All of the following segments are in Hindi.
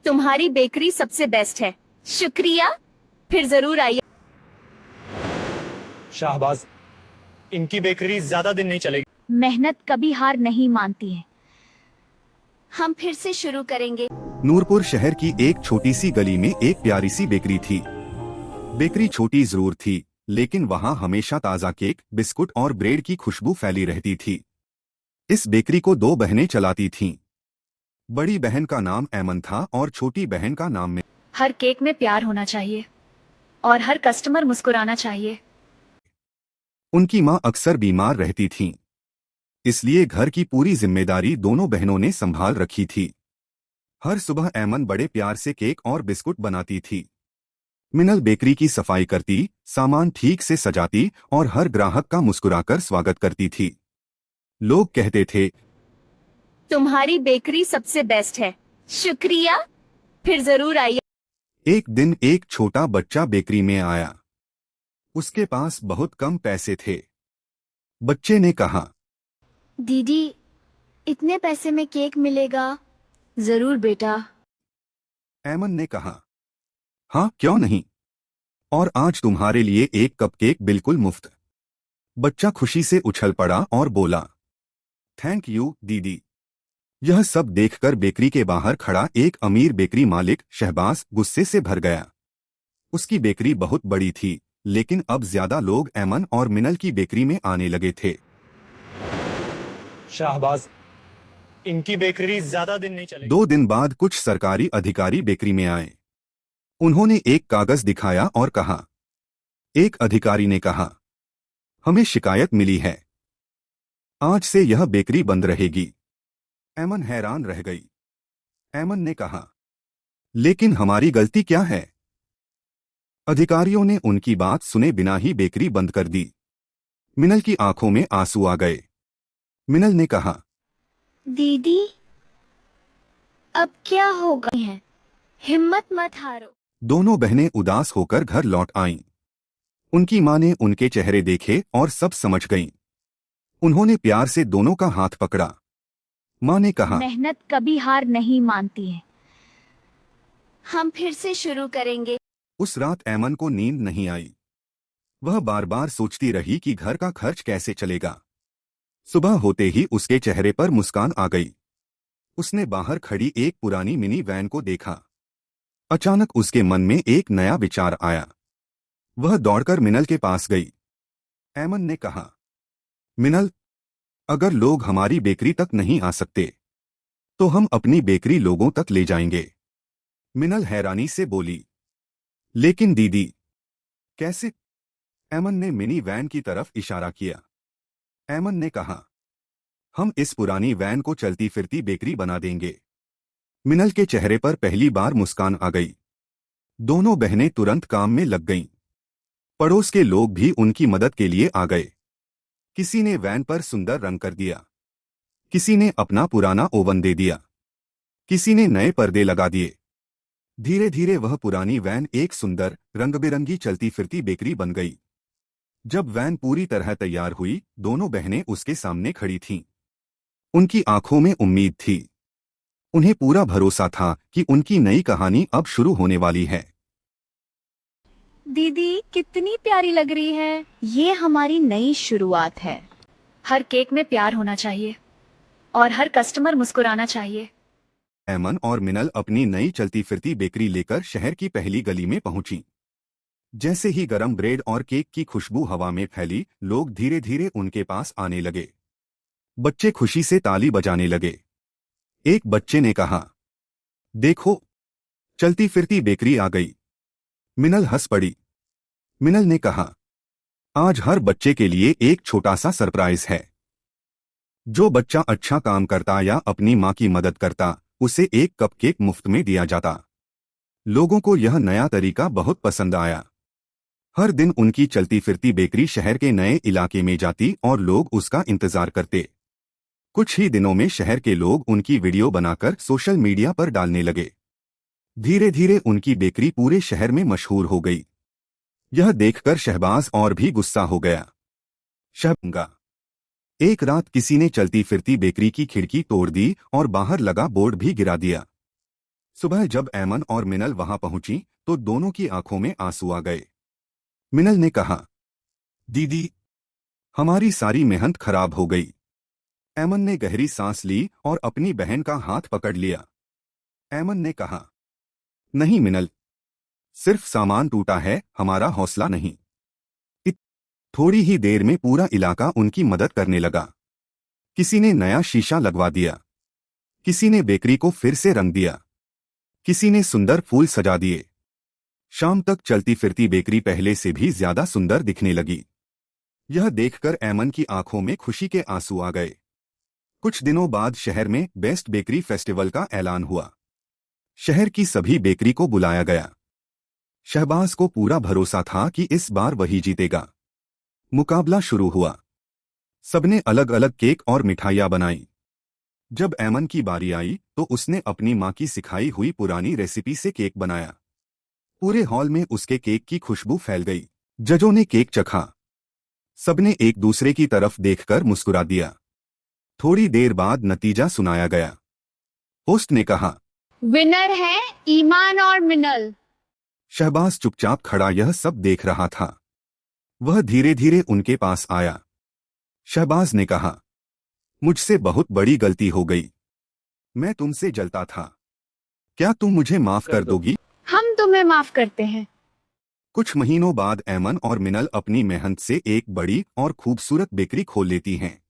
तुम्हारी बेकरी सबसे बेस्ट है। शुक्रिया, फिर जरूर आइए। शाहबाज, इनकी बेकरी ज्यादा दिन नहीं चलेगी। मेहनत कभी हार नहीं मानती है। हम फिर से शुरू करेंगे। नूरपुर शहर की एक छोटी सी गली में एक प्यारी सी बेकरी थी। बेकरी छोटी जरूर थी, लेकिन वहाँ हमेशा ताज़ा केक, बिस्कुट और ब्रेड की खुशबू फैली रहती थी। इस बेकरी को दो बहनें चलाती थीं। बड़ी बहन का नाम ऐमन था और छोटी बहन का नाम में। हर केक में प्यार होना चाहिए और हर कस्टमर मुस्कुराना चाहिए। उनकी माँ अक्सर बीमार रहती थीं, इसलिए घर की पूरी जिम्मेदारी दोनों बहनों ने संभाल रखी थी। हर सुबह ऐमन बड़े प्यार से केक और बिस्कुट बनाती थी। मिनल बेकरी की सफाई करती, सामान ठीक से सजाती और हर ग्राहक का मुस्कुराकर स्वागत करती थी। लोग कहते थे, तुम्हारी बेकरी सबसे बेस्ट है। शुक्रिया, फिर जरूर आइए। एक दिन एक छोटा बच्चा बेकरी में आया। उसके पास बहुत कम पैसे थे। बच्चे ने कहा, दीदी, इतने पैसे में केक मिलेगा? जरूर बेटा। ऐमन ने कहा, हाँ क्यों नहीं, और आज तुम्हारे लिए एक कपकेक बिल्कुल मुफ्त। बच्चा खुशी से उछल पड़ा और बोला, थैंक यू दीदी। यह सब देखकर बेकरी के बाहर खड़ा एक अमीर बेकरी मालिक शहबाज गुस्से से भर गया। उसकी बेकरी बहुत बड़ी थी, लेकिन अब ज्यादा लोग ऐमन और मिनल की बेकरी में आने लगे थे। शाहबाज, इनकी बेकरी ज्यादा दिन नहीं चलेगी। 2 दिन बाद कुछ सरकारी अधिकारी बेकरी में आए। उन्होंने एक कागज दिखाया और कहा। एक अधिकारी ने कहा, हमें शिकायत मिली है, आज से यह बेकरी बंद रहेगी। ऐमन हैरान रह गई। ऐमन ने कहा, लेकिन हमारी गलती क्या है? अधिकारियों ने उनकी बात सुने बिना ही बेकरी बंद कर दी। मिनल की आंखों में आंसू आ गए। मिनल ने कहा, दीदी, अब क्या होगा है? हिम्मत मत हारो। दोनों बहनें उदास होकर घर लौट आईं। उनकी मां ने उनके चेहरे देखे और सब समझ गईं। उन्होंने प्यार से दोनों का हाथ पकड़ा। मां ने कहा, मेहनत कभी हार नहीं मानती है। हम फिर से शुरू करेंगे। उस रात ऐमन को नींद नहीं आई। वह बार बार सोचती रही कि घर का खर्च कैसे चलेगा। सुबह होते ही उसके चेहरे पर मुस्कान आ गई। उसने बाहर खड़ी एक पुरानी मिनी वैन को देखा। अचानक उसके मन में एक नया विचार आया। वह दौड़कर मिनल के पास गई। ऐमन ने कहा, मिनल, अगर लोग हमारी बेकरी तक नहीं आ सकते, तो हम अपनी बेकरी लोगों तक ले जाएंगे। मिनल हैरानी से बोली, लेकिन दीदी, कैसे? ऐमन ने मिनी वैन की तरफ इशारा किया। ऐमन ने कहा, हम इस पुरानी वैन को चलती फिरती बेकरी बना देंगे। मिनल के चेहरे पर पहली बार मुस्कान आ गई। दोनों बहनें तुरंत काम में लग गईं। पड़ोस के लोग भी उनकी मदद के लिए आ गए। किसी ने वैन पर सुंदर रंग कर दिया, किसी ने अपना पुराना ओवन दे दिया, किसी ने नए पर्दे लगा दिए। धीरे धीरे वह पुरानी वैन एक सुंदर रंगबिरंगी चलती फिरती बेकरी बन गई। जब वैन पूरी तरह तैयार हुई, दोनों बहनें उसके सामने खड़ी थीं। उनकी आंखों में उम्मीद थी। उन्हें पूरा भरोसा था कि उनकी नई कहानी अब शुरू होने वाली है। दीदी, कितनी प्यारी लग रही है। ये हमारी नई शुरुआत है। हर केक में प्यार होना चाहिए और हर कस्टमर मुस्कुराना चाहिए। ऐमन और मिनल अपनी नई चलती फिरती बेकरी लेकर शहर की पहली गली में पहुंची। जैसे ही गरम ब्रेड और केक की खुशबू हवा में फैली, लोग धीरे धीरे उनके पास आने लगे। बच्चे खुशी से ताली बजाने लगे। एक बच्चे ने कहा, देखो, चलती फिरती बेकरी आ गई। मिनल हंस पड़ी। मिनल ने कहा, आज हर बच्चे के लिए एक छोटा सा सरप्राइज है। जो बच्चा अच्छा काम करता या अपनी माँ की मदद करता, उसे एक कपकेक मुफ्त में दिया जाता। लोगों को यह नया तरीका बहुत पसंद आया। हर दिन उनकी चलती फिरती बेकरी शहर के नए इलाके में जाती और लोग उसका इंतजार करते। कुछ ही दिनों में शहर के लोग उनकी वीडियो बनाकर सोशल मीडिया पर डालने लगे। धीरे धीरे उनकी बेकरी पूरे शहर में मशहूर हो गई। यह देखकर शहबाज और भी गुस्सा हो गया। शहबंगा, एक रात किसी ने चलती फिरती बेकरी की खिड़की तोड़ दी और बाहर लगा बोर्ड भी गिरा दिया। सुबह जब ऐमन और मिनल वहां पहुंची तो दोनों की आंखों में आंसू आ गए। मिनल ने कहा, दीदी, हमारी सारी मेहनत खराब हो गई। ऐमन ने गहरी सांस ली और अपनी बहन का हाथ पकड़ लिया। ऐमन ने कहा, नहीं मिनल, सिर्फ सामान टूटा है, हमारा हौसला नहीं। थोड़ी ही देर में पूरा इलाका उनकी मदद करने लगा। किसी ने नया शीशा लगवा दिया, किसी ने बेकरी को फिर से रंग दिया, किसी ने सुंदर फूल सजा दिए। शाम तक चलती फिरती बेकरी पहले से भी ज्यादा सुंदर दिखने लगी। यह देखकर ऐमन की आंखों में खुशी के आंसू आ गए। कुछ दिनों बाद शहर में बेस्ट बेकरी फेस्टिवल का ऐलान हुआ। शहर की सभी बेकरी को बुलाया गया। शहबाज को पूरा भरोसा था कि इस बार वही जीतेगा। मुकाबला शुरू हुआ। सबने अलग अलग केक और मिठाइयां बनाई। जब ऐमन की बारी आई तो उसने अपनी मां की सिखाई हुई पुरानी रेसिपी से केक बनाया। पूरे हॉल में उसके केक की खुशबू फैल गई। जजों ने केक चखा। सबने एक दूसरे की तरफ देखकर मुस्कुरा दिया। थोड़ी देर बाद नतीजा सुनाया गया। होस्ट ने कहा, विनर है ईमान और मिनल। शहबाज चुपचाप खड़ा यह सब देख रहा था। वह धीरे धीरे उनके पास आया। शहबाज ने कहा, मुझसे बहुत बड़ी गलती हो गई। मैं तुमसे जलता था। क्या तुम मुझे माफ कर दोगी? हम तुम्हें माफ करते हैं। कुछ महीनों बाद ऐमन और मिनल अपनी मेहनत से एक बड़ी और खूबसूरत बेकरी खोल लेती हैं।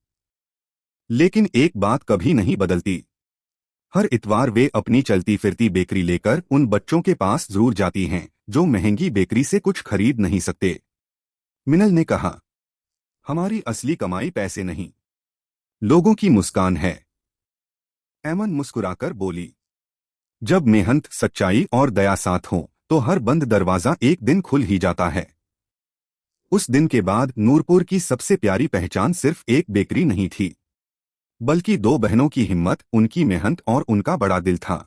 लेकिन एक बात कभी नहीं बदलती। हर इतवार वे अपनी चलती फिरती बेकरी लेकर उन बच्चों के पास जरूर जाती हैं जो महंगी बेकरी से कुछ खरीद नहीं सकते। मिनल ने कहा, हमारी असली कमाई पैसे नहीं, लोगों की मुस्कान है। ऐमन मुस्कुराकर बोली, जब मेहनत, सच्चाई और दया साथ हो तो हर बंद दरवाजा एक दिन खुल ही जाता है। उस दिन के बाद नूरपुर की सबसे प्यारी पहचान सिर्फ एक बेकरी नहीं थी, बल्कि दो बहनों की हिम्मत, उनकी मेहनत और उनका बड़ा दिल था।